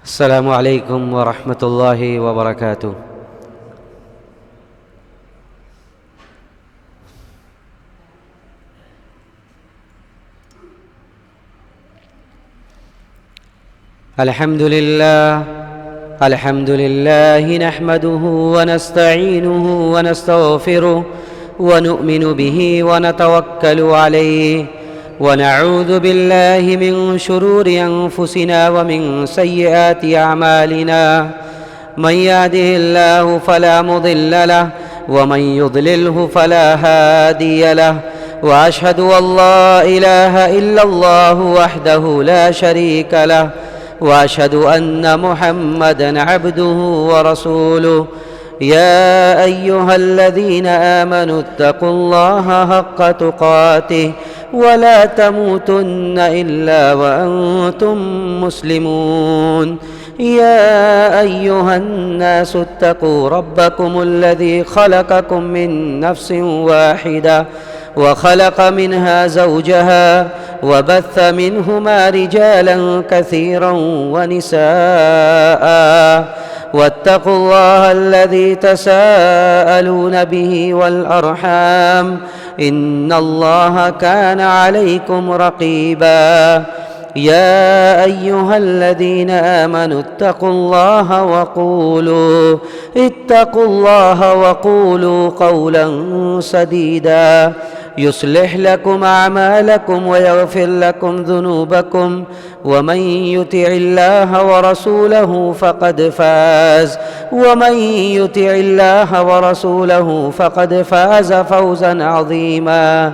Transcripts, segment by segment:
السلام علیکم ورحمۃ اللہ وبرکاتہ۔ الحمد للہ نحمده ونستعینه ونستغفره ونؤمن به ونتوکل علیہ ونعوذ باللہ من شرور انفسنا ومن سیئات اعمالنا من يهده الله فلا مضل له ومن يضلله فلا هادي له واشهد ان لا اله الا الله وحده لا شريك له واشهد ان محمدا عبده ورسوله يا ايها الذين امنوا اتقوا الله حق تقاته ولا تموتن الا وانتم مسلمون يا ايها الناس اتقوا ربكم الذي خلقكم من نفس واحده وخلق منها زوجها وبث منهما رجالا كثيرا ونساء واتقوا الله الذي تساءلون به والأرحام إن الله كان عليكم رقيبا يا أيها الذين آمنوا اتقوا الله وقولوا قولا سديدا يصلح لكم أعمالكم ويغفر لكم ذنوبكم ومن يطع الله ورسوله فقد فاز فوزا عظيما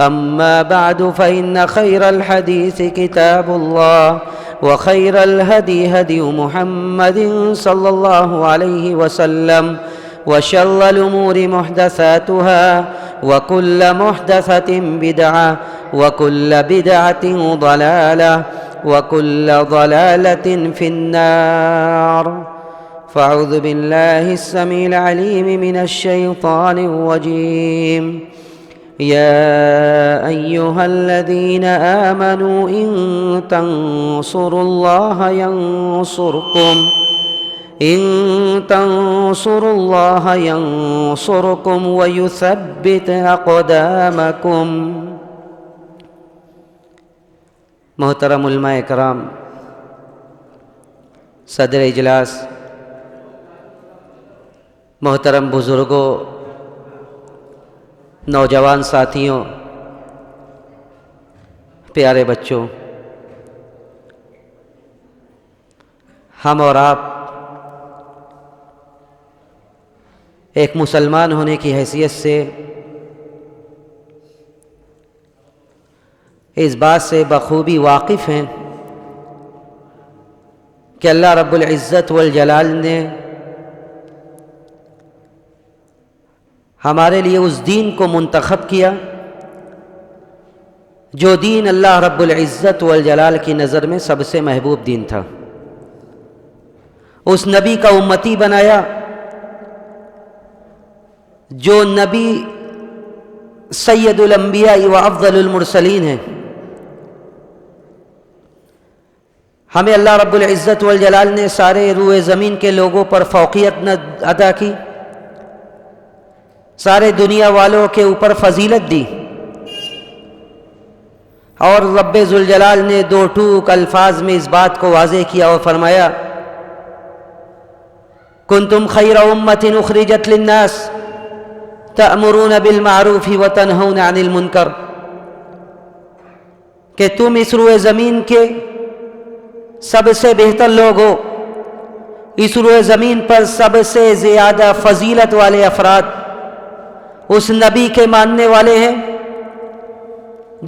أما بعد فإن خير الحديث كتاب الله وخير الهدي هدي محمد صلى الله عليه وسلم وشر الأمور محدثاتها وكل محدثة بدعة وكل بدعة ضلالة وكل ضلالة في النار فأعوذ بالله السميع العليم من الشيطان الرجيم يا أيها الذين آمنوا إن تنصروا الله ينصركم ويثبت أقدامكم۔ محترم علماء کرام، صدر اجلاس، محترم بزرگوں، نوجوان ساتھیوں، پیارے بچوں، ہم اور آپ ایک مسلمان ہونے کی حیثیت سے اس بات سے بخوبی واقف ہیں کہ اللہ رب العزت والجلال نے ہمارے لیے اس دین کو منتخب کیا جو دین اللہ رب العزت والجلال کی نظر میں سب سے محبوب دین تھا۔ اس نبی کا امتی بنایا جو نبی سید الانبیاء و افضل المرسلین ہیں۔ ہمیں اللہ رب العزت والجلال نے سارے روئے زمین کے لوگوں پر فوقیت عطا کی، سارے دنیا والوں کے اوپر فضیلت دی، اور رب ذوالجلال نے دو ٹوک الفاظ میں اس بات کو واضح کیا اور فرمایا کنتم خیر امۃ اخرجت للناس تأمرون بالمعروف وتنہون عن المنکر، کہ تم اس روئے زمین کے سب سے بہتر لوگ ہو، اس روئے زمین پر سب سے زیادہ فضیلت والے افراد اس نبی کے ماننے والے ہیں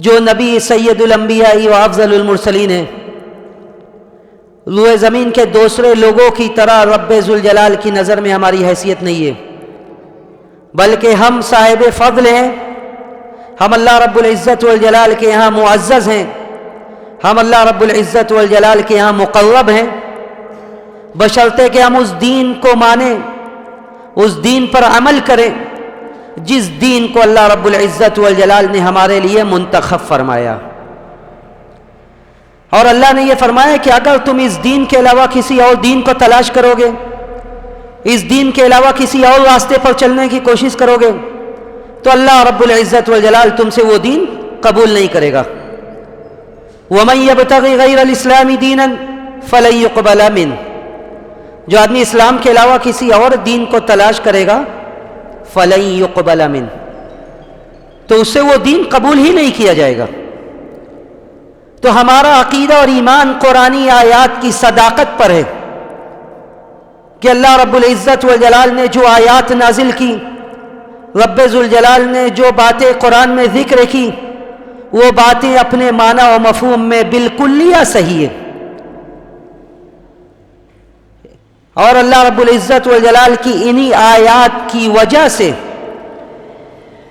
جو نبی سید الانبیاء و افضل المرسلین ہیں۔ روئے زمین کے دوسرے لوگوں کی طرح رب ذوالجلال کی نظر میں ہماری حیثیت نہیں ہے، بلکہ ہم صاحب فضل ہیں، ہم اللہ رب العزت والجلال کے یہاں معزز ہیں، ہم اللہ رب العزت والجلال کے یہاں مقرب ہیں، بشرطے کہ ہم اس دین کو مانیں، اس دین پر عمل کریں جس دین کو اللہ رب العزت والجلال نے ہمارے لیے منتخب فرمایا۔ اور اللہ نے یہ فرمایا کہ اگر تم اس دین کے علاوہ کسی اور دین کو تلاش کرو گے، اس دین کے علاوہ کسی اور راستے پر چلنے کی کوشش کرو گے، تو اللہ رب العزت والجلال تم سے وہ دین قبول نہیں کرے گا۔ وَمَن يَبْتَغِ غَيْرَ الْإِسْلَامِ دِينًا فَلَن يُقْبَلَ مِنْهُ، جو آدمی اسلام کے علاوہ کسی اور دین کو تلاش کرے گا، فَلَن يُقْبَلَ مِنْهُ، تو اس سے وہ دین قبول ہی نہیں کیا جائے گا۔ تو ہمارا عقیدہ اور ایمان قرآنی آیات کی صداقت پر ہے کہ اللہ رب العزت والجلال نے جو آیات نازل کی، رب ذوالجلال نے جو باتیں قرآن میں ذکر کی، وہ باتیں اپنے معنی و مفہوم میں بالکلیہ صحیح ہے، اور اللہ رب العزت والجلال کی انہی آیات کی وجہ سے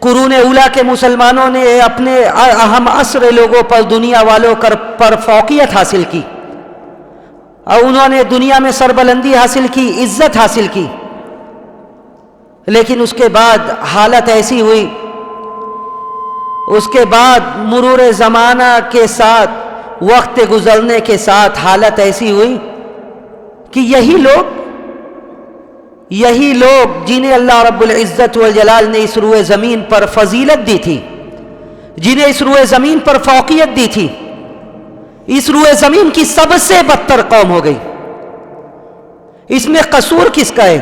قرون اولیٰ کے مسلمانوں نے اپنے اہم عصر لوگوں پر، دنیا والوں پر فوقیت حاصل کی، اور انہوں نے دنیا میں سربلندی حاصل کی، عزت حاصل کی۔ لیکن اس کے بعد حالت ایسی ہوئی، اس کے بعد مرور زمانہ کے ساتھ، وقت گزرنے کے ساتھ حالت ایسی ہوئی کہ یہی لوگ جنہیں اللہ رب العزت والجلال نے اس روئے زمین پر فضیلت دی تھی، جنہیں اس روئے زمین پر فوقیت دی تھی، اس روئے زمین کی سب سے بدتر قوم ہو گئی۔ اس میں قصور کس کا ہے؟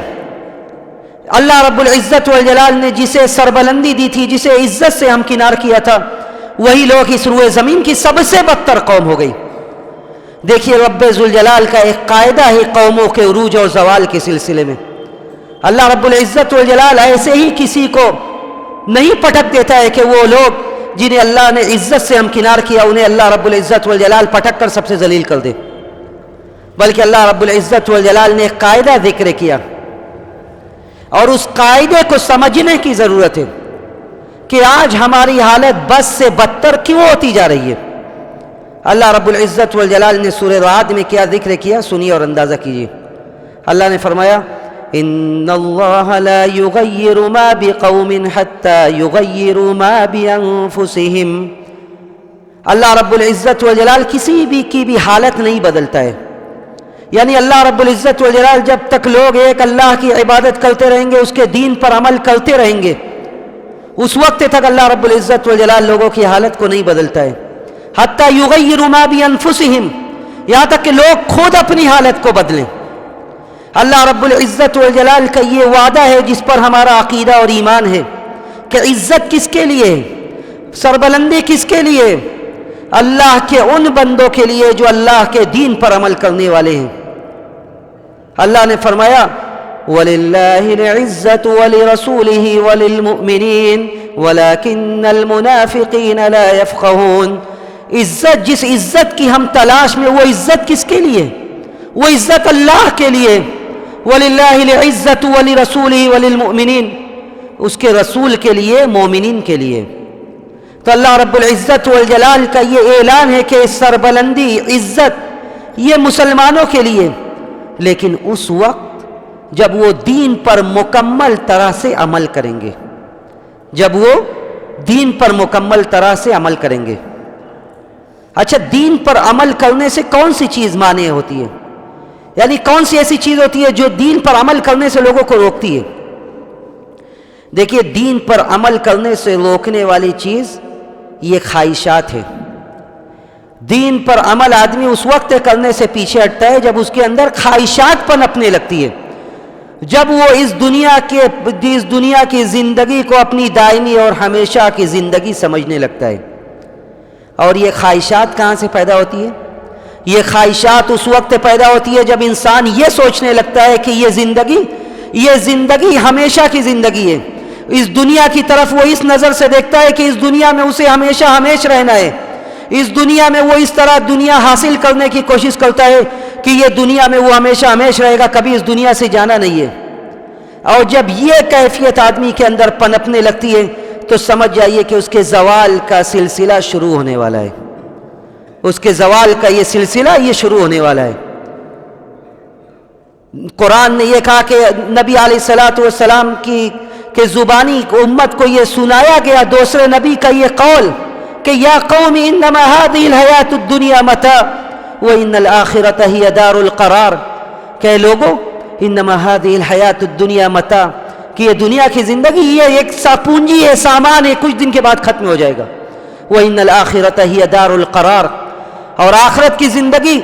اللہ رب العزت والجلال نے جسے سربلندی دی تھی، جسے عزت سے ہمکنار کیا تھا، وہی لوگ اس روئے زمین کی سب سے بدتر قوم ہو گئی۔ دیکھیے رب ذوالجلال کا ایک قاعدہ ہے قوموں کے عروج اور زوال کے سلسلے میں، اللہ رب العزت والجلال ایسے ہی کسی کو نہیں پٹک دیتا ہے کہ وہ لوگ جنہیں اللہ نے عزت سے ہمکنار کیا، انہیں اللہ رب العزت والجلال پٹک کر سب سے ذلیل کر دے، بلکہ اللہ رب العزت والجلال نے ایک قاعدہ ذکر کیا، اور اس قاعدے کو سمجھنے کی ضرورت ہے کہ آج ہماری حالت بس سے بدتر کیوں ہوتی جا رہی ہے۔ اللہ رب العزت والجلال نے سورہ رعد میں کیا ذکر کیا، سنیے اور اندازہ کیجیے۔ اللہ نے فرمایا ان اللہ لا یغیر ما بقوم حتی یغیروا ما بانفسہم، اللہ رب العزت والجلال کسی بھی کی بھی حالت نہیں بدلتا ہے، یعنی اللہ رب العزت والجلال جب تک لوگ ایک اللہ کی عبادت کرتے رہیں گے، اس کے دین پر عمل کرتے رہیں گے، اس وقت تک اللہ رب العزت والجلال لوگوں کی حالت کو نہیں بدلتا ہے، حتی یغیروا ما بانفسہم، یہاں تک کہ لوگ خود اپنی حالت کو بدلیں۔ اللہ رب العزت والجلال کا یہ وعدہ ہے جس پر ہمارا عقیدہ اور ایمان ہے کہ عزت کس کے لیے، سربلندی کس کے لیے؟ اللہ کے ان بندوں کے لیے جو اللہ کے دین پر عمل کرنے والے ہیں۔ اللہ نے فرمایا وَلِلَّهِ الْعِزَّةُ وَلِرَسُولِهِ وَلِلْمُؤْمِنِينَ وَلَكِنَّ الْمُنَافِقِينَ لَا يَفْقَهُونَ، عزت جس عزت کی ہم تلاش میں، وہ عزت کس کے لیے؟ وہ عزت اللہ کے لیے۔ وَلِلَّهِ الْعِزَّةُ وَلِرَسُولِهِ وَلِلْمُؤْمِنِينَ، اس کے رسول کے لیے، مومنین کے لیے۔ تو اللہ رب العزت والجلال کا یہ اعلان ہے کہ سربلندی، عزت یہ مسلمانوں کے لیے، لیکن اس وقت جب وہ دین پر مکمل طرح سے عمل کریں گے، جب وہ دین پر مکمل طرح سے عمل کریں گے۔ اچھا، دین پر عمل کرنے سے کون سی چیز مانع ہوتی ہے؟ یعنی کون سی ایسی چیز ہوتی ہے جو دین پر عمل کرنے سے لوگوں کو روکتی ہے؟ دیکھیے، دین پر عمل کرنے سے روکنے والی چیز یہ خواہشات ہے۔ دین پر عمل آدمی اس وقت کرنے سے پیچھے ہٹتا ہے جب اس کے اندر خواہشات پنپنے لگتی ہے، جب وہ اس دنیا کی زندگی کو اپنی دائمی اور ہمیشہ کی زندگی سمجھنے لگتا ہے۔ اور یہ خواہشات کہاں سے پیدا ہوتی ہے؟ یہ خواہشات اس وقت پیدا ہوتی ہے جب انسان یہ سوچنے لگتا ہے کہ یہ زندگی ہمیشہ کی زندگی ہے، اس دنیا کی طرف وہ اس نظر سے دیکھتا ہے کہ اس دنیا میں اسے ہمیشہ ہمیش رہنا ہے، اس دنیا میں وہ اس طرح دنیا حاصل کرنے کی کوشش کرتا ہے کہ یہ دنیا میں وہ ہمیشہ ہمیش رہے گا، کبھی اس دنیا سے جانا نہیں ہے۔ اور جب یہ کیفیت آدمی کے اندر پنپنے لگتی ہے تو سمجھ جائیے کہ اس کے زوال کا سلسلہ شروع ہونے والا ہے، اس کے زوال کا یہ سلسلہ یہ شروع ہونے والا ہے۔ قرآن نے یہ کہا کہ نبی علیہ السلام کی زبانی امت کو یہ سنایا گیا، دوسرے نبی کا یہ قول کہ یا قوم انما هذه الحیات الدنیا متاع وَإِنَّ الْآخِرَةَ هِيَ دَارُ الْقَرَارِ کہ لوگو انما هذه الحیات الدنیا متاع کہ یہ دنیا کی زندگی یہ ایک پونجی ہے، سامان ہے، کچھ دن کے بعد ختم ہو جائے گا. وَإِنَّ الْآخِرَةَ هِيَ دَارُ الْقَرَارِ اور آخرت کی زندگی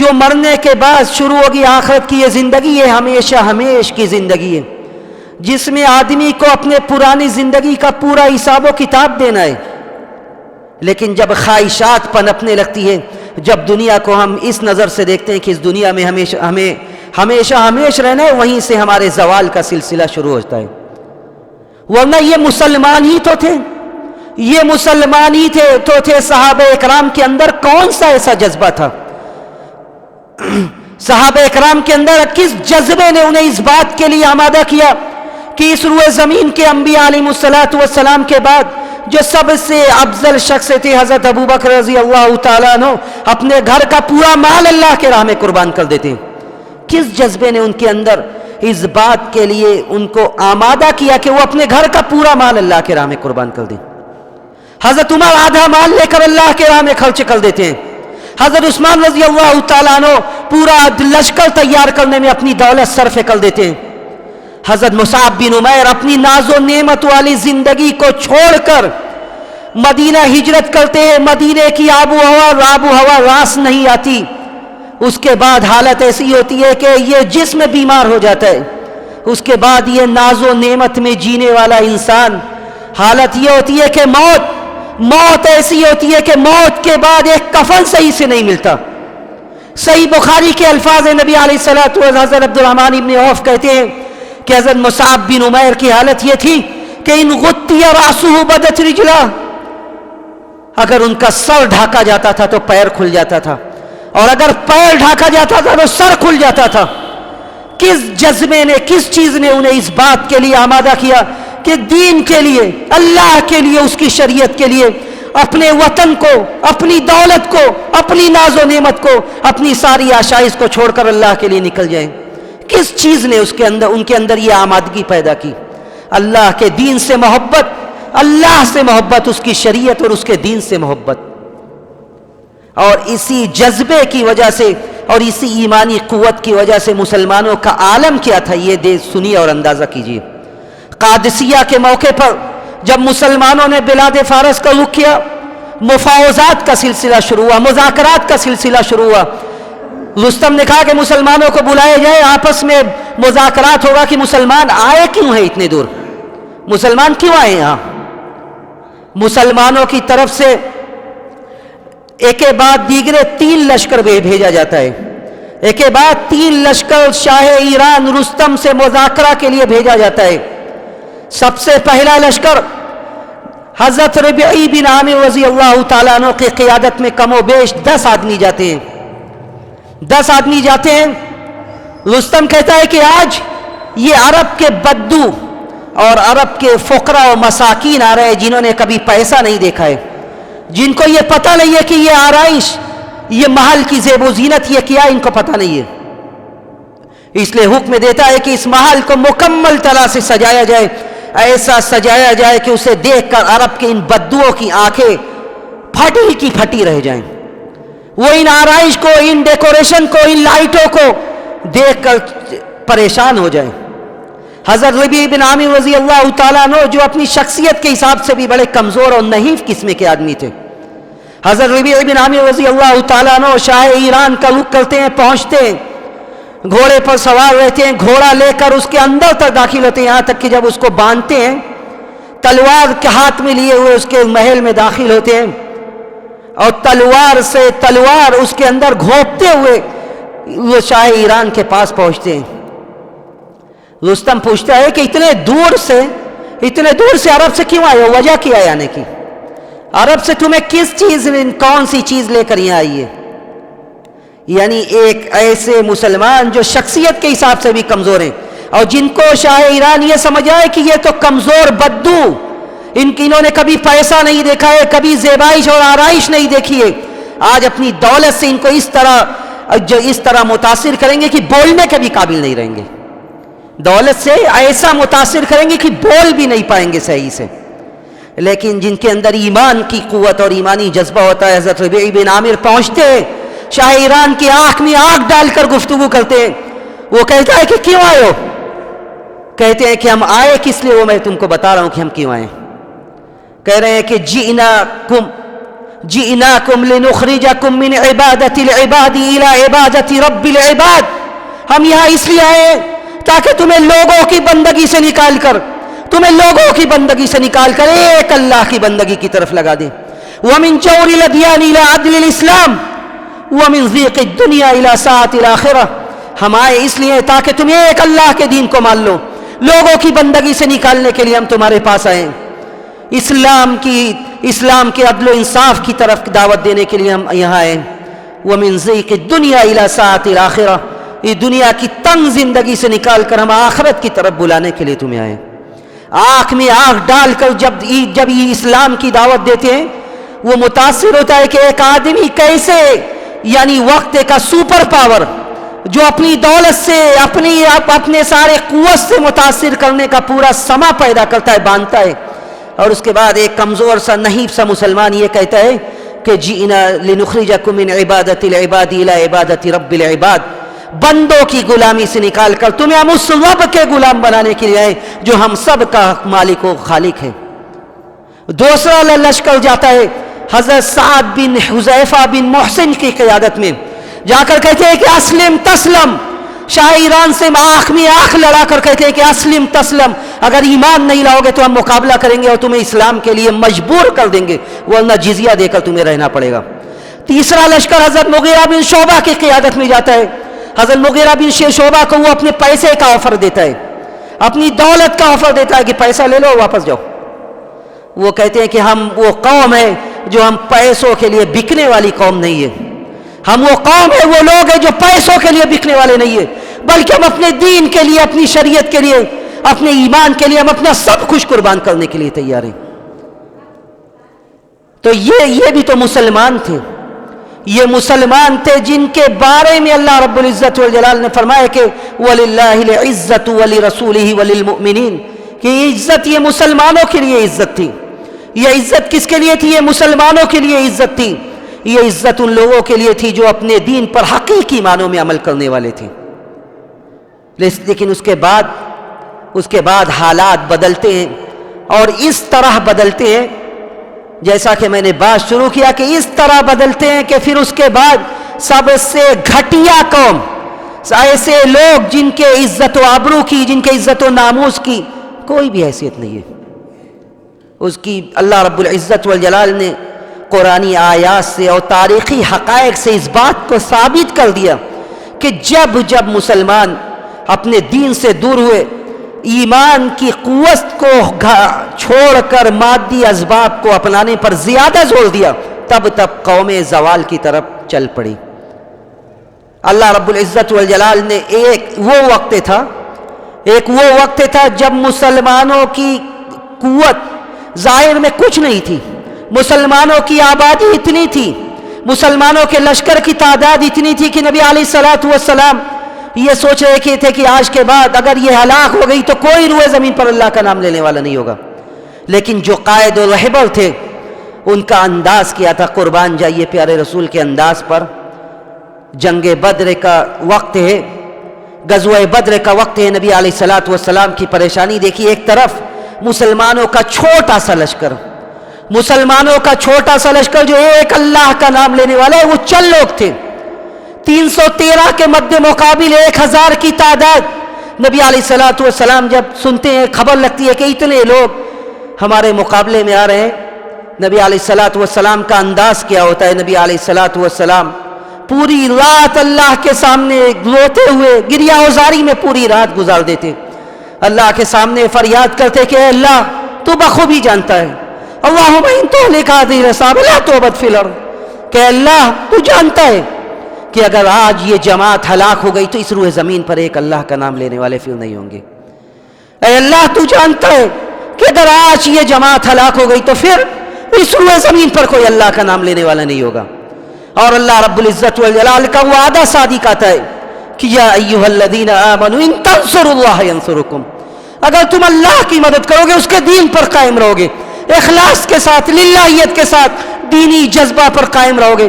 جو مرنے کے بعد شروع ہوگی، آخرت کی یہ زندگی ہے ہمیشہ ہمیش کی زندگی ہے، جس میں آدمی کو اپنے پرانی زندگی کا پورا حساب و کتاب دینا ہے. لیکن جب خواہشات پنپنے لگتی ہے، جب دنیا کو ہم اس نظر سے دیکھتے ہیں کہ اس دنیا میں ہمیشہ ہمیش رہنا ہے، وہیں سے ہمارے زوال کا سلسلہ شروع ہوتا ہے. ورنہ یہ مسلمان ہی تو تھے، یہ مسلمان ہی تھے صحابہ اکرام کے اندر کون سا ایسا جذبہ تھا؟ صحابہ اکرام کے اندر کس جذبے نے انہیں اس بات کے لیے آمادہ کیا کہ اس روئے زمین کے انبیاء علیہ السلام کے بعد جو سب سے افضل شخص تھے حضرت ابو بکر رضی اللہ تعالیٰ عنہ، اپنے گھر کا پورا مال اللہ کے راہ میں قربان کر دیتے ہیں؟ کس جذبے نے ان کے اندر اس بات کے لیے ان کو آمادہ کیا کہ وہ اپنے گھر کا پورا مال اللہ کے راہ میں قربان کر دیں؟ حضرت عمر آدھا مال لے کر اللہ کے راہ میں خرچ کر دیتے ہیں. حضرت عثمان رضی اللہ تعالیٰ عنہ پورا لشکر تیار کرنے میں اپنی دولت صرف کر دیتے ہیں. حضرت مصعب بن عمیر اپنی ناز و نعمت والی زندگی کو چھوڑ کر مدینہ ہجرت کرتے ہیں. مدینے کی آب و ہوا راس نہیں آتی. اس کے بعد حالت ایسی ہوتی ہے کہ یہ جسم بیمار ہو جاتا ہے. اس کے بعد یہ ناز و نعمت میں جینے والا انسان، حالت یہ ہوتی ہے کہ موت ایسی ہوتی ہے کہ موت کے بعد ایک کفن صحیح سے نہیں ملتا. صحیح بخاری کے الفاظ نبی علیہ الصلوۃ والسلام حضرت عبد الرحمن ابن عوف کہتے ہیں کہ حضرت مصعب بن عمیر کی حالت یہ تھی کہ ان غطی رأسہ بدت رجلہ، اگر ان کا سر ڈھانکا جاتا تھا تو پیر کھل جاتا تھا، اور اگر پیر ڈھانکا جاتا تھا تو سر کھل جاتا تھا. کس جذبے نے، کس چیز نے انہیں اس بات کے لیے آمادہ کیا کہ دین کے لیے، اللہ کے لیے، اس کی شریعت کے لیے اپنے وطن کو، اپنی دولت کو، اپنی ناز و نعمت کو، اپنی ساری آشائش کو چھوڑ کر اللہ کے لیے نکل جائیں؟ کس چیز نے ان کے اندر یہ آمادگی پیدا کی؟ اللہ کے دین سے محبت، اللہ سے محبت، اس کی شریعت اور اس کے دین سے محبت. اور اسی جذبے کی وجہ سے اور اسی ایمانی قوت کی وجہ سے مسلمانوں کا عالم کیا تھا، یہ سنیے اور اندازہ کیجیے. قادسیہ کے موقع پر جب مسلمانوں نے بلاد فارس کا رخ کیا، مفاوضات کا سلسلہ شروع ہوا، مذاکرات کا سلسلہ شروع ہوا. رستم نے کہا کہ مسلمانوں کو بلائے جائے، آپس میں مذاکرات ہوگا کہ مسلمان آئے کیوں ہیں اتنے دور، مسلمان کیوں آئے یہاں. مسلمانوں کی طرف سے ایک کے بعد دیگرے 3 لشکر بھیجا جاتا ہے. ایک کے بعد 3 لشکر شاہ ایران رستم سے مذاکرہ کے لیے بھیجا جاتا ہے. سب سے پہلا لشکر حضرت ربیعی بن عامر رضی اللہ تعالیٰ عنہ کی قیادت میں کم و بیش 10 آدمی جاتے ہیں. 10 آدمی جاتے ہیں. رستم کہتا ہے کہ آج یہ عرب کے بدو اور عرب کے فقراء و مساکین آ رہے ہیں جنہوں نے کبھی پیسہ نہیں دیکھا ہے، جن کو یہ پتہ نہیں ہے کہ یہ آرائش، یہ محل کی زیب و زینت یہ کیا، ان کو پتہ نہیں ہے. اس لیے حکم دیتا ہے کہ اس محل کو مکمل طرح سے سجایا جائے، ایسا سجایا جائے کہ اسے دیکھ کر عرب کے ان بدوؤں کی آنکھیں پھٹی کی پھٹی رہ جائیں. وہ ان آرائش کو، ان ڈیکوریشن کو، ان لائٹوں کو دیکھ کر پریشان ہو جائیں. حضرت ربیع بن عامر رضی اللہ تعالیٰ عنہ جو اپنی شخصیت کے حساب سے بھی بڑے کمزور اور نحیف قسم کے آدمی تھے، حضرت ربیع بن عامر رضی اللہ تعالیٰ عنہ شاہ ایران کا رخ کرتے ہیں، پہنچتے ہیں، گھوڑے پر سوار رہتے ہیں، گھوڑا لے کر اس کے اندر تک داخل ہوتے ہیں، یہاں تک کہ جب اس کو باندھتے ہیں تلوار کے ہاتھ میں لیے ہوئے اس کے محل میں داخل ہوتے ہیں، اور تلوار سے تلوار اس کے اندر گھونپتے ہوئے وہ شاہ ایران کے پاس پہنچتے ہیں. رستم پوچھتا ہے کہ اتنے دور سے عرب سے کیوں آئے ہو، وجہ کیا ہے آنے کی، عرب سے تمہیں کس چیز، کون سی چیز لے کر یہاں آئی ہے؟ یعنی ایک ایسے مسلمان جو شخصیت کے حساب سے بھی کمزور ہیں اور جن کو شاہ ایران یہ سمجھ آئے کہ یہ تو کمزور بدو، انہوں نے کبھی پیسہ نہیں دیکھا ہے، کبھی زیبائش اور آرائش نہیں دیکھی ہے، آج اپنی دولت سے ان کو اس طرح متاثر کریں گے کہ بولنے کے بھی قابل نہیں رہیں گے. دولت سے ایسا متاثر کریں گے کہ بول بھی نہیں پائیں گے صحیح سے. لیکن جن کے اندر ایمان کی قوت اور ایمانی جذبہ ہوتا ہے، حضرت ربیع بن عامر پہنچتے شاہ ایران کی آنکھ میں آنکھ ڈال کر گفتگو کرتے ہیں. وہ کہتا ہے کہ کیوں آئے ہو؟ کہتے ہیں کہ ہم آئے کس لیے؟ وہ میں تم کو بتا رہا ہوں کہ ہم کیوں آئے. کہہ رہے ہیں کہ جئناکم لنخرجکم من عبادت العباد الى عبادت رب العباد. ہم یہاں اس لیے آئے تاکہ تمہیں لوگوں کی بندگی سے نکال کر ایک اللہ کی بندگی کی طرف لگا دیں. ومن جور الادیان الى عدل الاسلام ومن ضیق الدنیا الى ساعة الاخرہ. ہم آئے اس لیے تاکہ تم ایک اللہ کے دین کو مان لو. لوگوں کی بندگی سے نکالنے کے لیے ہم تمہارے پاس آئے. اسلام کے عدل و انصاف کی طرف دعوت دینے کے لیے ہم یہاں آئے. ومن ضیق الدنیا الى ساعة الاخرہ. یہ دنیا کی تنگ زندگی سے نکال کر ہم آخرت کی طرف بلانے کے لیے تمہیں آئے. آنکھ میں آنکھ ڈال کر جب یہ اسلام کی دعوت دیتے ہیں وہ متاثر ہوتا ہے کہ ایک آدمی کیسے یعنی وقت کا سپر پاور جو اپنی دولت سے اپنے سارے قوت سے متاثر کرنے کا پورا سما پیدا کرتا ہے، باندھتا ہے، اور اس کے بعد ایک کمزور سا نحیف سا مسلمان یہ کہتا ہے کہ جئنا لنخرجکم من عبادت العباد الى عبادت رب العباد. بندوں کی غلامی سے نکال کر تمہیں ہم اس رب کے غلام بنانے کے لیے آئے جو ہم سب کا مالک و خالق ہے. دوسرا لشکر جاتا ہے حضرت سعد بن حذیفہ بن محسن کی قیادت میں، جا کر کہتے ہیں کہ اسلم تسلم. شاہ ایران سے آنکھ میں آنکھ لڑا کر کہتے ہیں کہ اسلم تسلم، اگر ایمان نہیں لاؤ گے تو ہم مقابلہ کریں گے اور تمہیں اسلام کے لیے مجبور کر دیں گے، ورنہ جزیہ دے کر تمہیں رہنا پڑے گا. تیسرا لشکر حضرت مغیرہ بن شعبہ کی قیادت میں جاتا ہے. حضرت مغیرہ بن شعبہ کو وہ اپنے پیسے کا آفر دیتا ہے، اپنی دولت کا آفر دیتا ہے کہ پیسہ لے لو واپس جاؤ. وہ کہتے ہیں کہ ہم وہ قوم ہے جو ہم پیسوں کے لیے بکنے والی قوم نہیں ہے. ہم وہ قوم ہے، وہ لوگ ہیں جو پیسوں کے لیے بکنے والے نہیں ہے، بلکہ ہم اپنے دین کے لیے، اپنی شریعت کے لیے، اپنے ایمان کے لیے ہم اپنا سب کچھ قربان کرنے کے لیے تیار ہیں. تو یہ بھی تو مسلمان تھے. یہ مسلمان تھے جن کے بارے میں اللہ رب العزت والجلال نے فرمایا کہ وَلِلَّهِ الْعِزَّةُ وَلِرَسُولِهِ وَلِلْمُؤْمِنِينَ، کہ یہ عزت یہ مسلمانوں کے لیے عزت تھی. یہ عزت کس کے لیے تھی؟ یہ مسلمانوں کے لیے عزت تھی. یہ عزت ان لوگوں کے لیے تھی جو اپنے دین پر حقیقی معنوں میں عمل کرنے والے تھے. لیکن اس کے بعد حالات بدلتے ہیں، اور اس طرح بدلتے ہیں جیسا کہ میں نے بات شروع کیا کہ اس طرح بدلتے ہیں کہ پھر اس کے بعد سب سے گھٹیا قوم، ایسے لوگ جن کے عزت و آبرو کی، جن کے عزت و ناموس کی کوئی بھی حیثیت نہیں ہے، اس کی اللہ رب العزت والجلال نے قرآنی آیات سے اور تاریخی حقائق سے اس بات کو ثابت کر دیا کہ جب مسلمان اپنے دین سے دور ہوئے، ایمان کی قوت کو چھوڑ کر مادی اسباب کو اپنانے پر زیادہ زور دیا، تب قوم زوال کی طرف چل پڑی. اللہ رب العزت والجلال نے ایک وہ وقت تھا جب مسلمانوں کی قوت ظاہر میں کچھ نہیں تھی، مسلمانوں کی آبادی اتنی تھی، مسلمانوں کے لشکر کی تعداد اتنی تھی کہ نبی علیہ الصلوۃ والسلام یہ سوچ رہے تھے کہ آج کے بعد اگر یہ ہلاک ہو گئی تو کوئی روئے زمین پر اللہ کا نام لینے والا نہیں ہوگا. لیکن جو قائد و رہبر تھے ان کا انداز کیا تھا، قربان جائیے پیارے رسول کے انداز پر. جنگ بدر کا وقت ہے، غزوہ بدر کا وقت ہے، نبی علیہ الصلوۃ والسلام کی پریشانی دیکھیے. ایک طرف مسلمانوں کا چھوٹا سا لشکر جو ایک اللہ کا نام لینے والا ہے، وہ چند لوگ تھے. 313 کے مد مقابل 1000 کی تعداد. نبی علیہ الصلوۃ والسلام جب سنتے ہیں، خبر لگتی ہے کہ اتنے لوگ ہمارے مقابلے میں آ رہے ہیں، نبی علیہ الصلوۃ والسلام کا انداز کیا ہوتا ہے؟ نبی علیہ الصلوۃ والسلام پوری رات اللہ کے سامنے روتے ہوئے گریہ وزاری میں پوری رات گزار دیتے، اللہ کے سامنے فریاد کرتے کہ اے اللہ تو بخوبی جانتا ہے، اللہم ان تہلک ہذہ العصابۃ لا تعبد فی الارض، کہ اللہ تو جانتا ہے کہ اگر آج یہ جماعت ہلاک ہو گئی تو اس روئے زمین پر ایک اللہ کا نام لینے والے پھر نہیں ہوں گے. اے اللہ تو جانتا ہے کہ اگر آج یہ جماعت ہلاک ہو گئی تو پھر اس روئے زمین پر کوئی اللہ کا نام لینے والا نہیں ہوگا. اور اللہ رب العزت والجلال کا وعدہ صادق آتا ہے کہ یا ایھا الذین آمنوا ان تنصروا اللہ ینصرکم، اگر تم اللہ کی مدد کرو گے، اس کے دین پر قائم رہو گے، اخلاص کے ساتھ، للہیت کے ساتھ، دینی جذبہ پر قائم رہو گے،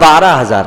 12,000।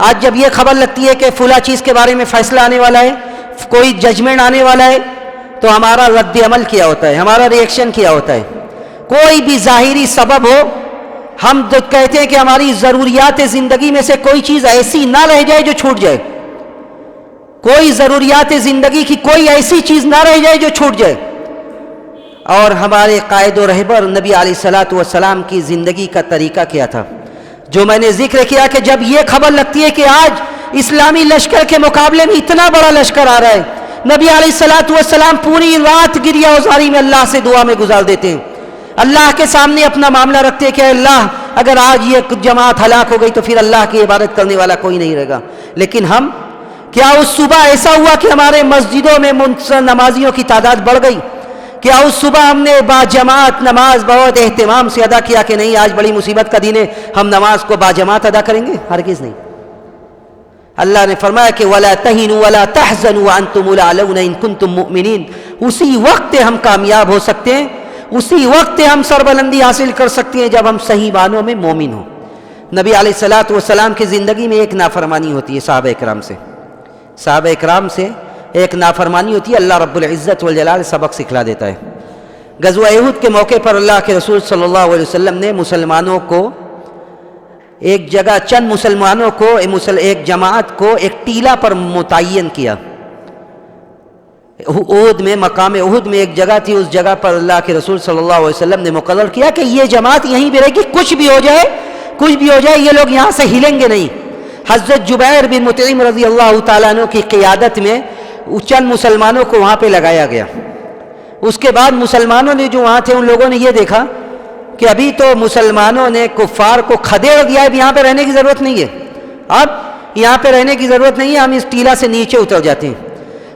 آج جب یہ خبر لگتی ہے کہ فلاں چیز کے بارے میں فیصلہ آنے والا ہے، کوئی ججمنٹ آنے والا ہے، تو ہمارا رد عمل کیا ہوتا ہے، ہمارا ریئیکشن کیا ہوتا ہے؟ کوئی بھی ظاہری سبب ہو، ہم کہتے ہیں کہ ہماری ضروریات زندگی میں سے کوئی چیز ایسی نہ رہ جائے جو چھوٹ جائے، کوئی ضروریات زندگی کی کوئی ایسی چیز نہ رہ جائے جو چھوٹ جائے۔ اور ہمارے قائد و رہبر نبی علیہ الصلوۃ والسلام کی زندگی کا طریقہ کیا تھا؟ جو میں نے ذکر کیا کہ جب یہ خبر لگتی ہے کہ آج اسلامی لشکر کے مقابلے میں اتنا بڑا لشکر آ رہا ہے، نبی علیہ الصلوۃ والسلام پوری رات گریہ وزاری میں اللہ سے دعا میں گزار دیتے ہیں، اللہ کے سامنے اپنا معاملہ رکھتے ہیں کہ اللہ اگر آج یہ جماعت ہلاک ہو گئی تو پھر اللہ کی عبادت کرنے والا کوئی نہیں رہے گا۔ لیکن ہم کیا اس صبح ایسا ہوا کہ ہمارے مسجدوں میں نمازیوں کی تعداد بڑھ گئی؟ کیا اس صبح ہم نے با جماعت نماز بہت اہتمام سے ادا کیا کہ نہیں آج بڑی مصیبت کا دن ہے، ہم نماز کو با جماعت ادا کریں گے؟ ہرگز نہیں۔ اللہ نے فرمایا کہ وَلَا تَهِنُوا وَلَا تَحْزَنُوا وَأَنْتُمُ الْأَعْلَوْنَ إِن كُنتُم مُؤْمِنِينَ۔ اسی وقت ہم کامیاب ہو سکتے ہیں، اسی وقت ہم سربلندی حاصل کر سکتے ہیں جب ہم صحیح معنوں میں مومن ہوں۔ نبی علیہ الصلوۃ والسلام کی زندگی میں ایک نافرمانی ہوتی ہے صحابہ اکرام سے، صحابہ اکرام سے ایک نافرمانی ہوتی ہے، اللہ رب العزت والجلال سبق سکھلا دیتا ہے۔ غزوہ احد کے موقع پر اللہ کے رسول صلی اللہ علیہ وسلم نے مسلمانوں کو ایک جگہ، چند مسلمانوں کو، ایک جماعت کو ایک ٹیلہ پر متعین کیا۔ احد میں، مقام احد میں ایک جگہ تھی، اس جگہ پر اللہ کے رسول صلی اللہ علیہ وسلم نے مقرر کیا کہ یہ جماعت یہیں بھی رہے گی، کچھ بھی ہو جائے یہ لوگ یہاں سے ہلیں گے نہیں۔ حضرت جبیر بن مطعم رضی اللہ تعالیٰ عنہ کی قیادت میں چند مسلمانوں کو وہاں پہ لگایا گیا۔ اس کے بعد مسلمانوں نے جو وہاں تھے ان لوگوں نے یہ دیکھا کہ ابھی تو مسلمانوں نے کفار کو کھدیڑ دیا ہے، اب یہاں پہ رہنے کی ضرورت نہیں ہے، اب یہاں پہ رہنے کی ضرورت نہیں ہے، ہم اس ٹیلہ سے نیچے اتر جاتے ہیں۔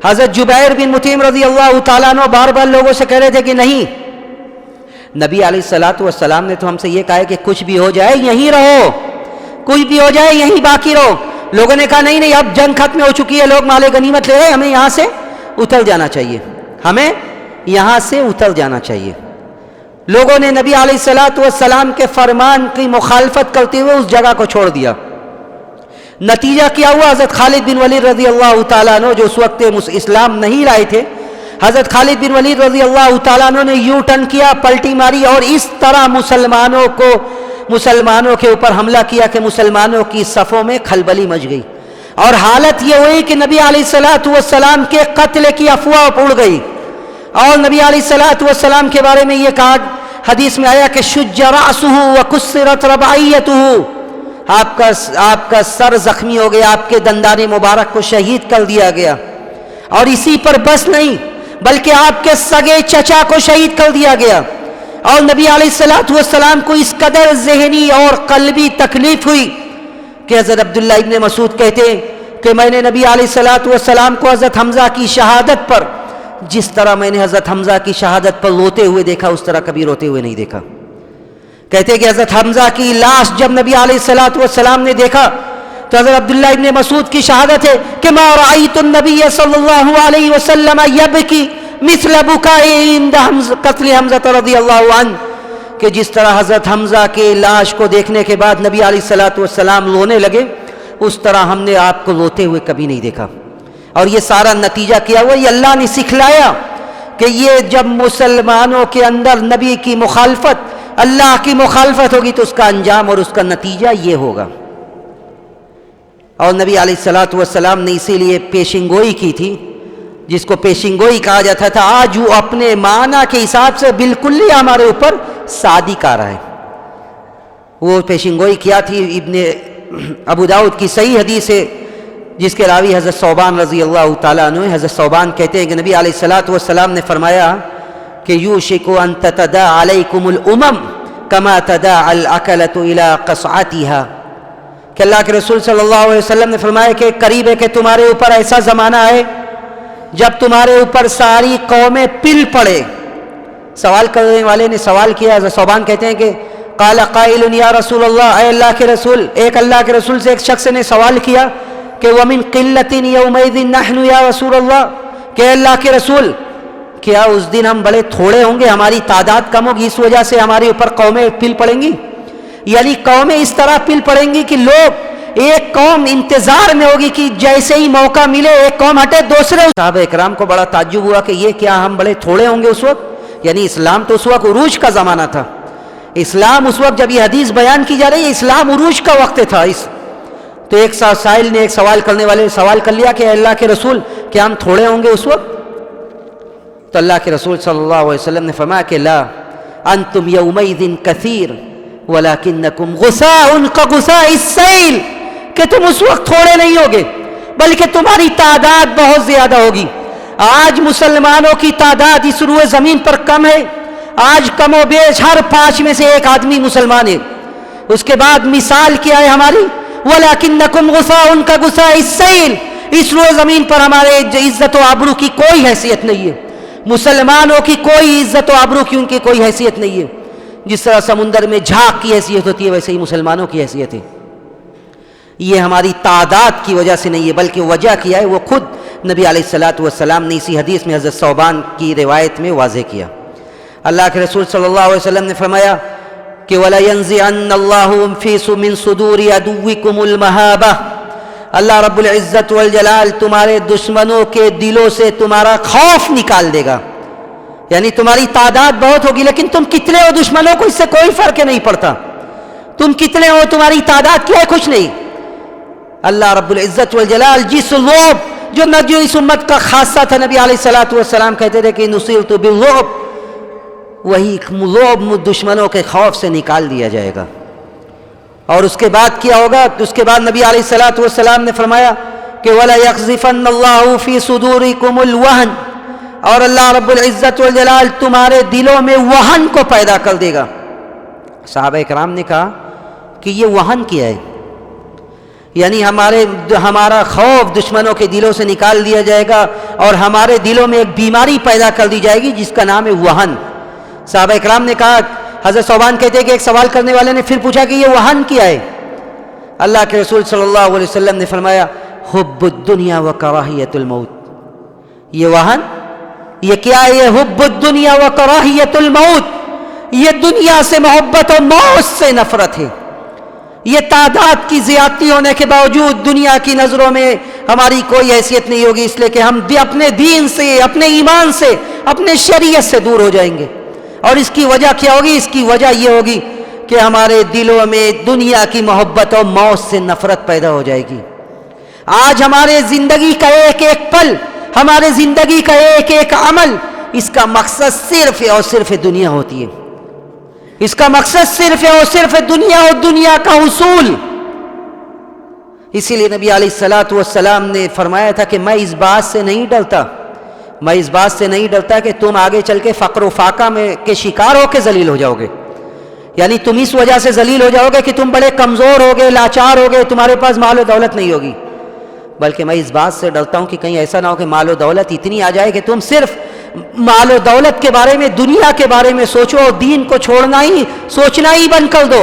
حضرت جبیر بن مطعم رضی اللہ تعالیٰ عنہ بار بار لوگوں سے کہہ رہے تھے کہ نہیں، نبی علیہ الصلوۃ والسلام نے تو ہم سے یہ کہا ہے کہ کچھ بھی ہو جائے یہیں رہو، کچھ بھی ہو جائے یہیں باقی رہو۔ لوگوں نے کہا نہیں اب جنگ ختم ہو چکی ہے، لوگ مال غنیمت لے رہے ہیں، ہمیں یہاں سے اتر جانا چاہیے، ہمیں یہاں سے اتر جانا چاہیے۔ لوگوں نے نبی علیہ الصلوۃ والسلام کے فرمان کی مخالفت کرتے ہوئے اس جگہ کو چھوڑ دیا۔ نتیجہ کیا ہوا؟ حضرت خالد بن ولید رضی اللہ تعالیٰ عنہ جو اس وقت اسلام نہیں لائے تھے، حضرت خالد بن ولید رضی اللہ تعالیٰ عنہ نے یو ٹرن کیا، پلٹی ماری اور اس طرح مسلمانوں کے اوپر حملہ کیا کہ مسلمانوں کی صفوں میں کھلبلی مچ گئی، اور حالت یہ ہوئی کہ نبی علیہ الصلوۃ والسلام کے قتل کی افواہ اڑ گئی۔ اور نبی علیہ الصلوۃ والسلام کے بارے میں یہ کہا، حدیث میں آیا کہ شج رأسہ وکسرت رباعیتہ، آپ کا سر زخمی ہو گیا، آپ کے دندان مبارک کو شہید کر دیا گیا، اور اسی پر بس نہیں بلکہ آپ کے سگے چچا کو شہید کر دیا گیا۔ اور نبی علیہ الصلوۃ والسلام کو اس قدر ذہنی اور قلبی تکلیف ہوئی کہ حضرت عبداللہ ابن مسعود کہتے ہیں کہ میں نے نبی علیہ الصلوۃ والسلام کو حضرت حمزہ کی شہادت پر، جس طرح میں نے حضرت حمزہ کی شہادت پر روتے ہوئے دیکھا اس طرح کبھی روتے ہوئے نہیں دیکھا۔ کہتے ہیں کہ حضرت حمزہ کی لاش جب نبی علیہ الصلوۃ والسلام نے دیکھا تو حضرت عبداللہ ابن مسعود کی شہادت ہے کہ ما رأیت النبی صلی اللہ علیہ وسلم یبکی مثل بکائی عند قتل حمزہ رضی اللہ عنہ، کہ جس طرح حضرت حمزہ کے لاش کو دیکھنے کے بعد نبی علیہ الصلوۃ والسلام رونے لگے، اس طرح ہم نے آپ کو روتے ہوئے کبھی نہیں دیکھا۔ اور یہ سارا نتیجہ کیا ہوا؟ یہ اللہ نے سکھلایا کہ یہ جب مسلمانوں کے اندر نبی کی مخالفت، اللہ کی مخالفت ہوگی تو اس کا انجام اور اس کا نتیجہ یہ ہوگا۔ اور نبی علیہ الصلوۃ والسلام نے اسی لیے پیشنگوئی کی تھی، جس کو پیشنگوئی کہا جاتا تھا۔ آج وہ اپنے معنی کے حساب سے بالکل ہی ہمارے اوپر صادق آ رہا ہے۔ وہ پیشنگوئی کیا تھی، ابن ابو داؤد کی صحیح حدیث ہے جس کے راوی حضرت ثوبان رضی اللہ تعالیٰ عنہ۔ حضرت ثوبان کہتے ہیں کہ نبی علیہ الصلوۃ والسلام نے فرمایا کہ یوشک ان تتداعى علیکم الامم کما تداعى الاکلۃ الی قصعتها، کہ اللہ کے رسول صلی اللہ علیہ وسلم نے فرمایا کہ قریب ہے کہ تمہارے اوپر ایسا زمانہ ہے جب تمہارے اوپر ساری قومیں پل پڑے۔ سوال کرنے والے نے سوال کیا، حضرت ثوبان کہتے ہیں کہ قال قائل یا رسول اللہ، اے اللہ کے رسول، ایک اللہ کے رسول سے ایک شخص نے سوال کیا کہ وَمِن قِلَّةٍ يَوْمَئِذٍ نَحْنُ یا رسول اللہ، کہ اللہ کے رسول کیا اس دن ہم بڑے تھوڑے ہوں گے، ہماری تعداد کم ہوگی، اس وجہ سے ہمارے اوپر قومیں پل پڑیں گی؟ یعنی قومیں اس طرح پل پڑیں گی کہ لوگ ایک قوم انتظار میں ہوگی کہ جیسے ہی موقع ملے ایک قوم ہٹے دوسرے. صحابہ اکرام کو بڑا تعجب ہوا کہ یہ کیا ہم بڑے تھوڑے ہوں گے اس وقت. یعنی اسلام تو اس وقت عروج کا زمانہ تھا. اسلام اس وقت جب یہ حدیث بیان کی جا رہی ہے اسلام عروج کا وقت تھا. تو ایک سائل نے ایک سوال کرنے والے نے سوال کر لیا کہ اللہ کے رسول کیا ہم تھوڑے ہوں گے اس وقت. تو اللہ کے رسول صلی اللہ علیہ وسلم نے فرمایا کہ لا انتم یومئذ کثیر ولکنکم غثاء کغثاء السیل، کہ تم اس وقت تھوڑے نہیں ہوگے بلکہ تمہاری تعداد بہت زیادہ ہوگی. آج مسلمانوں کی تعداد اس روئے زمین پر کم ہے. آج کم و بیش ہر 5 میں سے 1 آدمی مسلمان ہے. اس کے بعد مثال کیا ہے ہماری وَلَكِنَّكُمْ غُثَاءٌ كَغُثَاءِ السَّيْلِ. اس روئے زمین پر ہمارے عزت و آبرو کی کوئی حیثیت نہیں ہے. مسلمانوں کی کوئی عزت و آبرو کی ان کی کوئی حیثیت نہیں ہے. جس طرح سمندر میں جھاگ کی حیثیت ہوتی ہے ویسے ہی مسلمانوں کی حیثیت ہے. یہ ہماری تعداد کی وجہ سے نہیں ہے بلکہ وجہ کیا ہے وہ خود نبی علیہ الصلوۃ والسلام نے اسی حدیث میں حضرت ثوبان کی روایت میں واضح کیا. اللہ کے رسول صلی اللہ علیہ وسلم نے فرمایا کہ وَلَيَنزِعَنَّ اللَّهُ مِن صُدُورِ عَدُوِّكُمُ الْمَهَابَةَ. اللہ رب العزت والجلال تمہارے دشمنوں کے دلوں سے تمہارا خوف نکال دے گا. یعنی تمہاری تعداد بہت ہوگی لیکن تم کتنے ہو دشمنوں کو اس سے کوئی فرق نہیں پڑتا. تم کتنے ہو تمہاری تعداد کیا ہے کچھ نہیں. اللہ رب العزت والجلال جس رعب جو نبی اس امت کا خاصہ تھا، نبی علیہ الصلوۃ والسلام کہتے تھے کہ نصرت بالرعب، وہی رعب دشمنوں کے خوف سے نکال دیا جائے گا. اور اس کے بعد کیا ہوگا؟ اس کے بعد نبی علیہ الصلوۃ والسلام نے فرمایا کہ وَلَا يَقْذِفَنَّ اللَّهُ فِي صُدُورِكُمُ الْوَهْنَ. اور اللہ رب العزت والجلال تمہارے دلوں میں وہن کو پیدا کر دے گا. صحابہ کرام نے کہا کہ یہ وہن کیا ہے؟ یعنی ہمارا خوف دشمنوں کے دلوں سے نکال دیا جائے گا اور ہمارے دلوں میں ایک بیماری پیدا کر دی جائے گی جس کا نام ہے وہن. صحابہ کرام نے کہا، حضرت ثوبان کہتے ہیں کہ ایک سوال کرنے والے نے پھر پوچھا کہ یہ وہن کیا ہے؟ اللہ کے رسول صلی اللہ علیہ وسلم نے فرمایا حب الدنیا و کراہیت الموت. یہ وہن یہ کیا ہے؟ یہ حب الدنیا و کراہیت الموت، یہ دنیا سے محبت اور موت سے نفرت ہے. یہ تعداد کی زیادتی ہونے کے باوجود دنیا کی نظروں میں ہماری کوئی حیثیت نہیں ہوگی، اس لیے کہ ہم اپنے دین سے، اپنے ایمان سے، اپنے شریعت سے دور ہو جائیں گے. اور اس کی وجہ کیا ہوگی؟ اس کی وجہ یہ ہوگی کہ ہمارے دلوں میں دنیا کی محبت اور موت سے نفرت پیدا ہو جائے گی. آج ہمارے زندگی کا ایک ایک پل، ہمارے زندگی کا ایک ایک عمل، اس کا مقصد صرف اور صرف دنیا ہوتی ہے. اس کا مقصد صرف اور صرف دنیا اور دنیا کا حصول. اسی لیے نبی علیہ الصلوۃ والسلام نے فرمایا تھا کہ میں اس بات سے نہیں ڈرتا، میں اس بات سے نہیں ڈرتا کہ تم آگے چل کے فقر و فاقہ میں کے شکار ہو کے ذلیل ہو جاؤ گے. یعنی تم اس وجہ سے ذلیل ہو جاؤ گے کہ تم بڑے کمزور ہوگے، لاچار ہوگے، تمہارے پاس مال و دولت نہیں ہوگی. بلکہ میں اس بات سے ڈرتا ہوں کہ کہیں ایسا نہ ہو کہ مال و دولت اتنی آ جائے کہ تم صرف مال و دولت کے بارے میں، دنیا کے بارے میں سوچو اور دین کو چھوڑنا ہی، سوچنا ہی بند کر دو.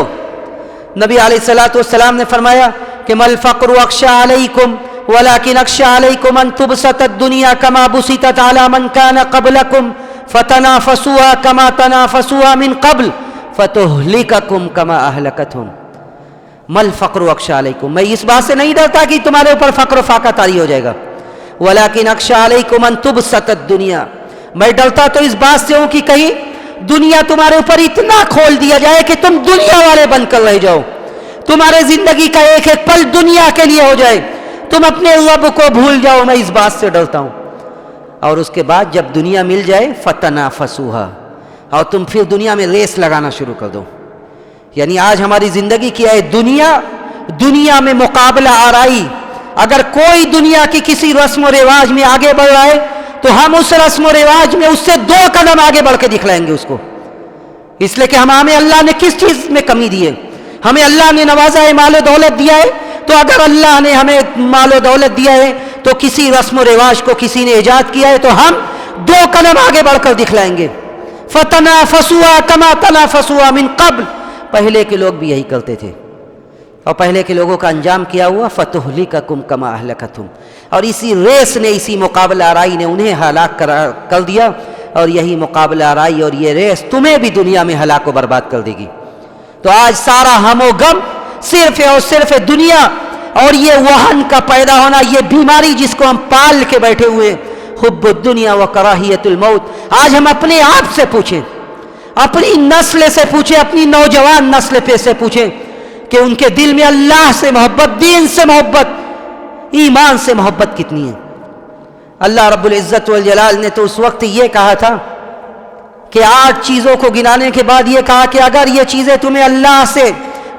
نبی علیہ الصلوۃ والسلام نے فرمایا کہ مل فقر اخشى علیکم ولكن اخشى علیکم ان تبسط الدنیا كما بسطت على من كان قبلكم فتنافسوها كما تنافسوها من قبل فتهلككم كما اهلكتهم. مل فقر اخشى علیکم، میں اس بات سے نہیں ڈرتا کہ تمہارے اوپر فقر و فاقہ طاری ہو جائے گا. ولكن اخشى علیکم ان تبسط الدنیا، میں ڈرتا تو اس بات سے ہوں کہ کہیں دنیا تمہارے اوپر اتنا کھول دیا جائے کہ تم دنیا والے بن کر رہ جاؤ، تمہارے زندگی کا ایک ایک پل دنیا کے لیے ہو جائے، تم اپنے رب کو بھول جاؤ. میں اس بات سے ڈرتا ہوں. اور اس کے بعد جب دنیا مل جائے فتنافسوها، اور تم پھر دنیا میں ریس لگانا شروع کر دو. یعنی آج ہماری زندگی کیا ہے؟ دنیا میں مقابلہ آرائی. اگر کوئی دنیا کی کسی رسم و رواج میں آگے بڑھ رہا ہے تو ہم اس رسم و رواج میں اس سے 2 قدم آگے بڑھ کے دکھلائیں گے اس کو. اس لیے کہ ہمیں اللہ نے کس چیز میں کمی دی ہے؟ ہمیں اللہ نے نوازا ہے، مال و دولت دیا ہے. تو اگر اللہ نے ہمیں مال و دولت دیا ہے تو کسی رسم و رواج کو کسی نے ایجاد کیا ہے تو ہم 2 قدم آگے بڑھ کر دکھلائیں گے. فتنافسوا کما تنافسوا من قبل، پہلے کے لوگ بھی یہی کرتے تھے. اور پہلے کے لوگوں کا انجام کیا ہوا؟ فتہلککم کما اہلکتہم. اور اسی ریس نے، اسی مقابلہ آرائی نے انہیں ہلاک کر دیا. اور یہی مقابلہ آرائی اور یہ ریس تمہیں بھی دنیا میں ہلاک و برباد کر دے گی. تو آج سارا ہم و غم صرف اور صرف دنیا، اور یہ وہن کا پیدا ہونا، یہ بیماری جس کو ہم پال کے بیٹھے ہوئے، حب الدنیا و کراہیت الموت. آج ہم اپنے آپ سے پوچھیں، اپنی نسل سے پوچھیں، اپنی نوجوان نسل پہ سے پوچھیں کہ ان کے دل میں اللہ سے محبت، دین سے محبت، ایمان سے محبت کتنی ہے. اللہ رب العزت والجلال نے تو اس وقت یہ کہا تھا کہ 8 چیزوں کو گنانے کے بعد یہ کہا کہ اگر یہ چیزیں تمہیں اللہ سے،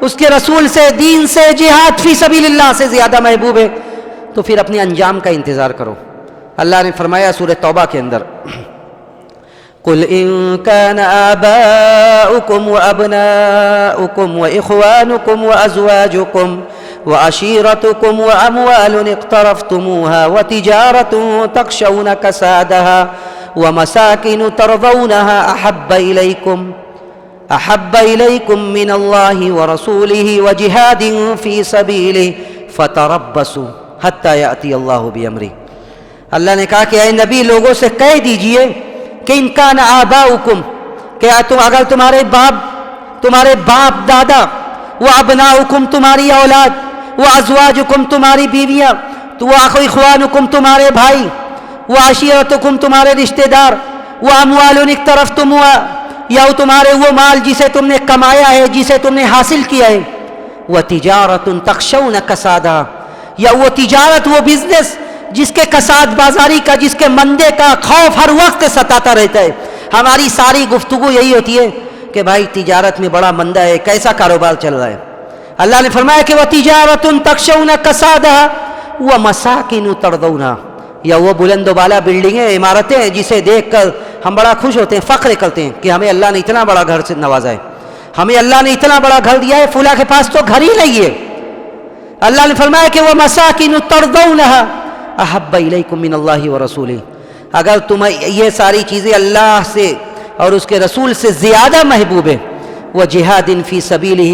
اس کے رسول سے، دین سے، جہاد فی سبیل اللہ سے زیادہ محبوب ہے تو پھر اپنے انجام کا انتظار کرو. اللہ نے فرمایا سورہ توبہ کے اندر، قل ان كان آباؤكم وأبناؤكم وإخوانكم وأزواجكم وعشيرتكم وأموال اقترفتموها وتجارة تخشون كسادها ومساكن ترضونها أحب إليكم من الله ورسوله وجهاد في سبيله فتربصوا حتى يأتي الله بأمره. اللہ نے کہا کہ اے نبی لوگوں سے کہہ دیجئے کہ ان کان آباؤکم، کہ اگر تمہارے باپ دادا، و ابناؤکم تمہاری اولاد، و ازواجکم تمہاری بیویاں، و اخوانکم تمہارے بھائی، و عشیرتکم تمہارے رشتہ دار، و اموال اقترفتموها، یا تمہارے وہ مال جسے تم نے کمایا ہے، جسے تم نے حاصل کیا ہے، و تجارت تخشون کسادها، یا وہ تجارت، وہ بزنس جس کے کساد بازاری کا، جس کے مندے کا خوف ہر وقت ستاتا رہتا ہے. ہماری ساری گفتگو یہی ہوتی ہے کہ بھائی تجارت میں بڑا مندہ ہے، کیسا کاروبار چل رہا ہے. اللہ نے فرمایا کہ وہ تجارت تخشون کسادها ومساکن ترضونها، یا وہ بلند و بالا بلڈنگیں، عمارتیں جسے دیکھ کر ہم بڑا خوش ہوتے ہیں، فخر کرتے ہیں کہ ہمیں اللہ نے اتنا بڑا گھر سے نوازا ہے، ہمیں اللہ نے اتنا بڑا گھر دیا ہے، فلاں کے پاس تو گھر ہی نہیں ہے. اللہ نے فرمایا کہ وہ مساکن ترضونها احب الیکم من اللہ ورسولہ، اگر تمہیں یہ ساری چیزیں اللہ سے اور اس کے رسول سے زیادہ محبوب ہے، وہ جہاد فی سبیلہ،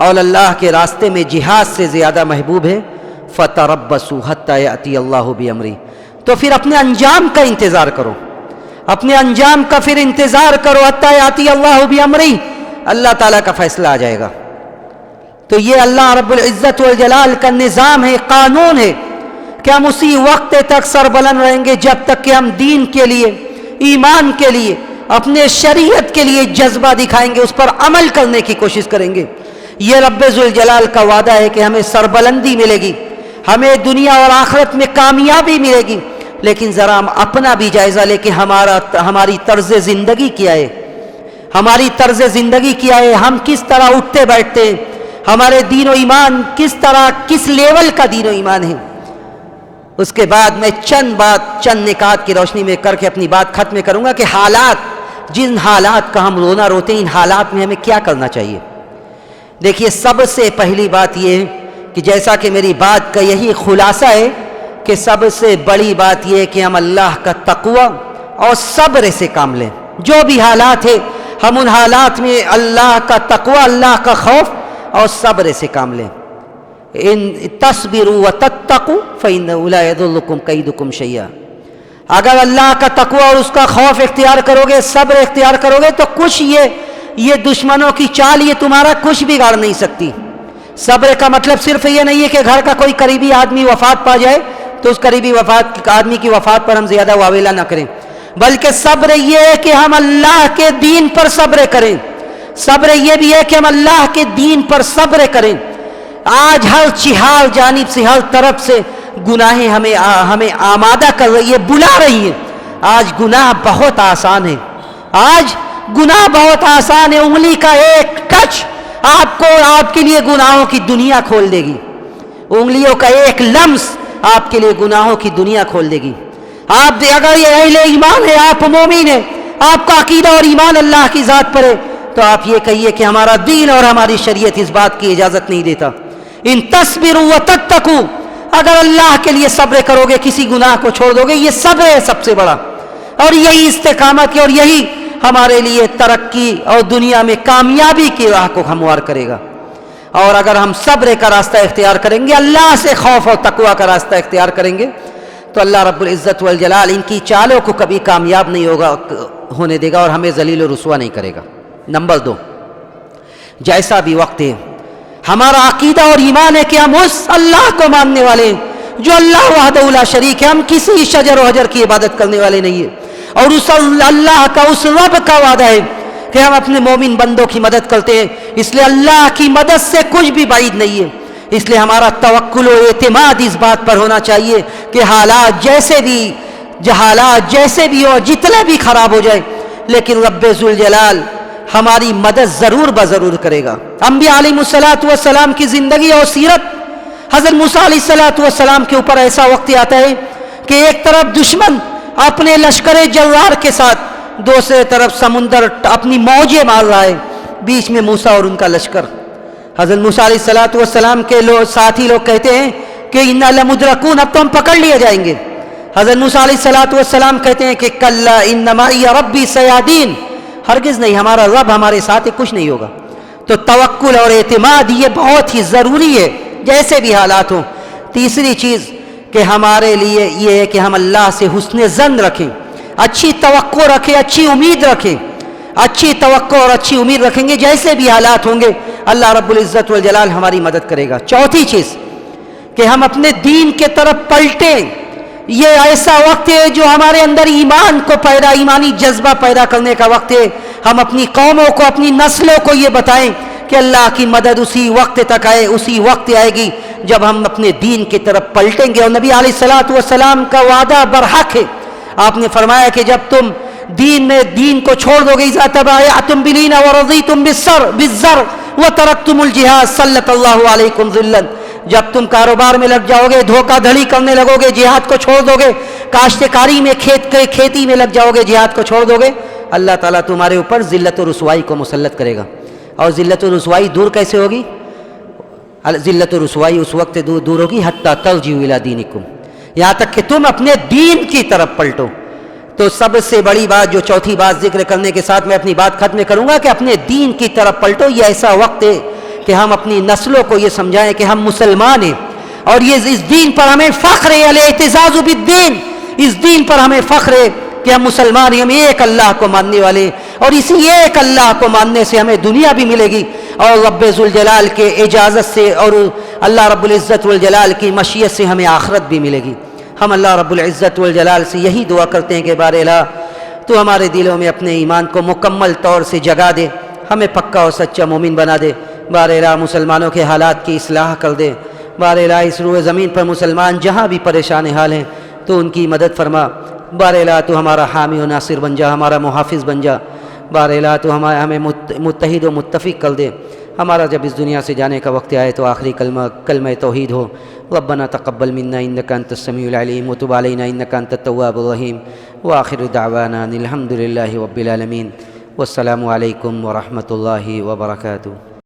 اور اللہ کے راستے میں جہاد سے زیادہ محبوب ہے، فتربصوا حتی یأتی اللہ بامرہ، تو پھر اپنے انجام کا انتظار کرو، اپنے انجام کا پھر انتظار کرو، حتی یأتی اللہ بامرہ، اللہ تعالیٰ کا فیصلہ آ جائے گا. تو یہ اللہ رب العزت والجلال کا نظام ہے، قانون ہے کہ ہم اسی وقت تک سربلند رہیں گے جب تک کہ ہم دین کے لیے، ایمان کے لیے، اپنے شریعت کے لیے جذبہ دکھائیں گے، اس پر عمل کرنے کی کوشش کریں گے. یہ رب ذوالجلال کا وعدہ ہے کہ ہمیں سربلندی ملے گی، ہمیں دنیا اور آخرت میں کامیابی ملے گی. لیکن ذرا ہم اپنا بھی جائزہ لے کہ ہماری طرز زندگی کیا ہے، ہماری طرز زندگی کیا ہے، ہم کس طرح اٹھتے بیٹھتے ہیں، ہمارے دین و ایمان کس طرح، کس لیول کا دین و ایمان ہے. اس کے بعد میں چند نکات کی روشنی میں کر کے اپنی بات ختم کروں گا کہ حالات، جن حالات کا ہم رونا روتے ہیں، ان حالات میں ہمیں کیا کرنا چاہیے. دیکھیے سب سے پہلی بات یہ ہے کہ جیسا کہ میری بات کا یہی خلاصہ ہے کہ سب سے بڑی بات یہ ہے کہ ہم اللہ کا تقوی اور صبر سے کام لیں. جو بھی حالات ہے ہم ان حالات میں اللہ کا تقوی، اللہ کا خوف اور صبر سے کام لیں. ان تصبروا وتتقوا فإنه لا يضركم كيدكم شيئا، اگر اللہ کا تقوی اور اس کا خوف اختیار کرو گے، صبر اختیار کرو گے، تو کچھ یہ دشمنوں کی چال یہ تمہارا کچھ بگاڑ نہیں سکتی. صبر کا مطلب صرف یہ نہیں ہے کہ گھر کا کوئی قریبی آدمی وفات پا جائے تو اس قریبی آدمی کی وفات پر ہم زیادہ واویلا نہ کریں، بلکہ صبر یہ ہے کہ ہم اللہ کے دین پر صبر کریں. صبر یہ بھی ہے کہ ہم اللہ کے دین پر صبر کریں. آج ہر جانب سے، ہر طرف سے گناہیں ہمیں آمادہ کر رہی ہے، بلا رہی ہیں. آج گناہ بہت آسان ہے، آج گناہ بہت آسان ہے. انگلی کا ایک ٹچ آپ کے لیے گناہوں کی دنیا کھول دے گی. انگلیوں کا ایک لمس آپ کے لیے گناہوں کی دنیا کھول دے گی. آپ اگر یہ اہل ایمان ہے، آپ مومن ہیں، آپ کا عقیدہ اور ایمان اللہ کی ذات پر ہے، تو آپ یہ کہیے کہ ہمارا دین اور ہماری شریعت اس بات کی اجازت نہیں دیتا. ان تصبروا وتتقوا، اگر اللہ کے لیے صبر کرو گے، کسی گناہ کو چھوڑ دو گے، یہ صبر ہے سب سے بڑا، اور یہی استقامت ہے، اور یہی ہمارے لیے ترقی اور دنیا میں کامیابی کی راہ کو ہموار کرے گا. اور اگر ہم صبر کا راستہ اختیار کریں گے، اللہ سے خوف اور تقوی کا راستہ اختیار کریں گے، تو اللہ رب العزت والجلال ان کی چالوں کو کبھی کامیاب نہیں ہونے دے گا اور ہمیں ذلیل و رسوا نہیں کرے گا. نمبر 2، جیسا بھی وقت ہے ہمارا عقیدہ اور ایمان ہے کہ ہم اس اللہ کو ماننے والے ہیں جو اللہ وحدہ لا شریک ہے. ہم کسی شجر و حجر کی عبادت کرنے والے نہیں ہیں. اور اس اللہ کا، اس رب کا وعدہ ہے کہ ہم اپنے مومن بندوں کی مدد کرتے ہیں. اس لیے اللہ کی مدد سے کچھ بھی بعید نہیں ہے. اس لیے ہمارا توکل و اعتماد اس بات پر ہونا چاہیے کہ حالات جیسے بھی ہو، جتنے بھی خراب ہو جائے، لیکن رب ذوالجلال ہماری مدد ضرور بضرور کرے گا. انبیاء علیہ الصلوۃ والسلام کی زندگی اور سیرت، حضرت موسیٰ علیہ الصلوۃ والسلام کے اوپر ایسا وقت آتا ہے کہ ایک طرف دشمن اپنے لشکر جرار کے ساتھ، دوسرے طرف سمندر اپنی موجیں مار رہا ہے، بیچ میں موسیٰ اور ان کا لشکر. حضرت موسیٰ علیہ الصلوۃ والسلام کے ساتھی لوگ کہتے ہیں کہ انا لمدرکون، اب تو ہم پکڑ لیے جائیں گے. حضرت موسیٰ علیہ الصلوۃ والسلام کہتے ہیں کہ کلا ان معی ربی سیہدین، ہرگز نہیں، ہمارا رب ہمارے ساتھ ہے، کچھ نہیں ہوگا. تو توکل اور اعتماد یہ بہت ہی ضروری ہے جیسے بھی حالات ہوں. تیسری چیز کہ ہمارے لیے یہ ہے کہ ہم اللہ سے حسن ظن رکھیں، اچھی توقع رکھیں، اچھی امید رکھیں. اچھی توقع اور اچھی امید رکھیں گے، جیسے بھی حالات ہوں گے اللہ رب العزت والجلال ہماری مدد کرے گا. چوتھی چیز کہ ہم اپنے دین کے طرف پلٹیں. یہ ایسا وقت ہے جو ہمارے اندر ایمانی جذبہ پیدا کرنے کا وقت ہے. ہم اپنی قوموں کو، اپنی نسلوں کو یہ بتائیں کہ اللہ کی مدد اسی وقت تک آئے، اسی وقت آئے گی جب ہم اپنے دین کی طرف پلٹیں گے. اور نبی علیہ الصلوۃ والسلام کا وعدہ برحق ہے. آپ نے فرمایا کہ جب تم دین کو چھوڑ دو گے، اذا تبایعتم بالدین ورضیتم بالزرع وترکتم الجہاد سلط اللہ علیکم ذلا، جب تم کاروبار میں لگ جاؤ گے، دھوکہ دھڑی کرنے لگو گے، جہاد کو چھوڑ دو گے، کاشتکاری میں کھیتی میں لگ جاؤ گے، جہاد کو چھوڑ دو گے، اللہ تعالیٰ تمہارے اوپر ذلت و رسوائی کو مسلط کرے گا. اور ذلت و رسوائی دور کیسے ہوگی؟ ذلت و رسوائی اس وقت دور ہوگی حتی ترجعوا الی دینکم، یہاں تک کہ تم اپنے دین کی طرف پلٹو. تو سب سے بڑی بات جو چوتھی بات ذکر کرنے کے ساتھ میں اپنی بات ختم کروں گا کہ اپنے دین کی طرف پلٹو. یہ ایسا وقت ہے کہ ہم اپنی نسلوں کو یہ سمجھائیں کہ ہم مسلمان ہیں اور یہ اس دین پر ہمیں فخر ہے. الاعتزاز بالدین، اس دین پر ہمیں فخر ہے کہ ہم مسلمان ہیں، ہم ایک اللہ کو ماننے والے ہیں. اور اسی ایک اللہ کو ماننے سے ہمیں دنیا بھی ملے گی اور رب ذوالجلال کے اجازت سے اور اللہ رب العزت والجلال کی مشیت سے ہمیں آخرت بھی ملے گی. ہم اللہ رب العزت والجلال سے یہی دعا کرتے ہیں کہ بار الہ تو ہمارے دلوں میں اپنے ایمان کو مکمل طور سے جگا دے، ہمیں پکا اور سچا مومن بنا دے. بار الہ مسلمانوں کے حالات کی اصلاح کر دے. بار الہ اس روئے زمین پر مسلمان جہاں بھی پریشان حال ہیں تو ان کی مدد فرما. بار الہ تو ہمارا حامی و ناصر بن جا، ہمارا محافظ بن جا. بار الہ تو ہمیں متحد و متفق کر دے. ہمارا جب اس دنیا سے جانے کا وقت آئے تو آخری کلمہ توحید ہو. ربنا تقبل منا انك انت السميع العليم وتب علينا انك انت التواب الرحيم واخر دعوانا الحمد لله رب العالمين والسلام عليكم ورحمة الله وبركاته.